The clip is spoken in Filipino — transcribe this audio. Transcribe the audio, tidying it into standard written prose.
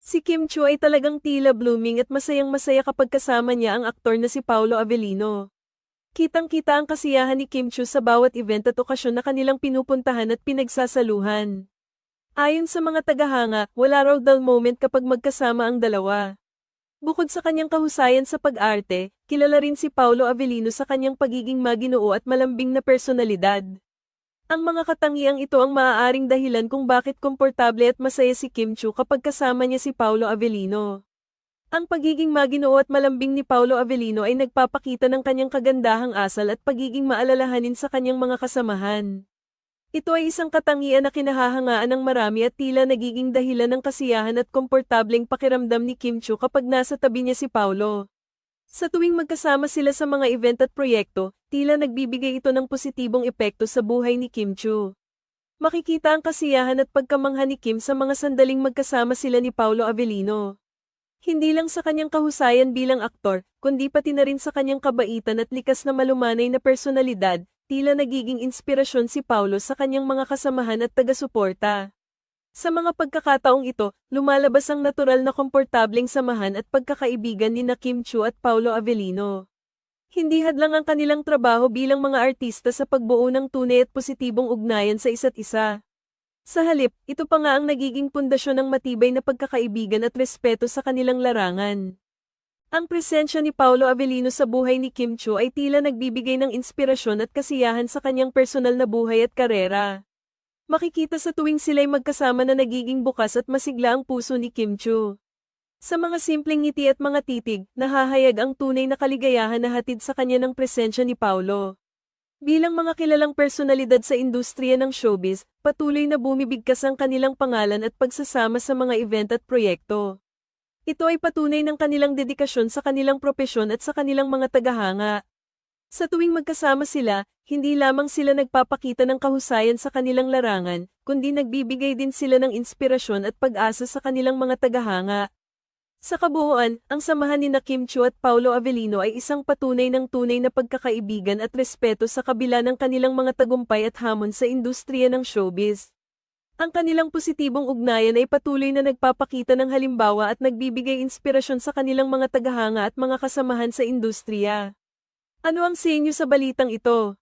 Si Kim Chiu ay talagang tila blooming at masayang-masaya kapag kasama niya ang aktor na si Paolo Avellino. Kitang-kita ang kasiyahan ni Kim Chiu sa bawat event at okasyon na kanilang pinupuntahan at pinagsasaluhan. Ayon sa mga tagahanga, wala raw dull moment kapag magkasama ang dalawa. Bukod sa kanyang kahusayan sa pag-arte, kilala rin si Paolo Avellino sa kanyang pagiging maginoo at malambing na personalidad. Ang mga katangiang ito ang maaaring dahilan kung bakit komportable at masaya si Kim Chiu kapag kasama niya si Paolo Avellino. Ang pagiging maginoo at malambing ni Paolo Avellino ay nagpapakita ng kanyang kagandahang asal at pagiging maalalahanin sa kanyang mga kasamahan. Ito ay isang katangian na kinahahangaan ng marami at tila nagiging dahilan ng kasiyahan at komportableng pakiramdam ni Kim Chiu kapag nasa tabi niya si Paolo. Sa tuwing magkasama sila sa mga event at proyekto, tila nagbibigay ito ng positibong epekto sa buhay ni Kim Chiu. Makikita ang kasiyahan at pagkamangha ni Kim sa mga sandaling magkasama sila ni Paolo Avellino. Hindi lang sa kanyang kahusayan bilang aktor, kundi pati na rin sa kanyang kabaitan at likas na malumanay na personalidad, tila nagiging inspirasyon si Paolo sa kanyang mga kasamahan at taga-suporta. Sa mga pagkakataong ito, lumalabas ang natural na komportableng samahan at pagkakaibigan ni Kim Chiu at Paolo Avellino. Hindi hadlang ang kanilang trabaho bilang mga artista sa pagbuo ng tunay at positibong ugnayan sa isa't isa. Sa halip, ito pa nga ang nagiging pundasyon ng matibay na pagkakaibigan at respeto sa kanilang larangan. Ang presensya ni Paolo Avellino sa buhay ni Kim Chiu ay tila nagbibigay ng inspirasyon at kasiyahan sa kanyang personal na buhay at karera. Makikita sa tuwing sila'y magkasama na nagiging bukas at masigla ang puso ni Kim Chiu. Sa mga simpleng ngiti at mga titig, nahahayag ang tunay na kaligayahan na hatid sa kanya ng presensya ni Paolo. Bilang mga kilalang personalidad sa industriya ng showbiz, patuloy na bumibigkas ang kanilang pangalan at pagsasama sa mga event at proyekto. Ito ay patunay ng kanilang dedikasyon sa kanilang propesyon at sa kanilang mga tagahanga. Sa tuwing magkasama sila, hindi lamang sila nagpapakita ng kahusayan sa kanilang larangan, kundi nagbibigay din sila ng inspirasyon at pag-asa sa kanilang mga tagahanga. Sa kabuuan, ang samahan ni Kim Chiu at Paolo Avellino ay isang patunay ng tunay na pagkakaibigan at respeto sa kabila ng kanilang mga tagumpay at hamon sa industriya ng showbiz. Ang kanilang positibong ugnayan ay patuloy na nagpapakita ng halimbawa at nagbibigay inspirasyon sa kanilang mga tagahanga at mga kasamahan sa industriya. Ano ang sa inyo sa balitang ito?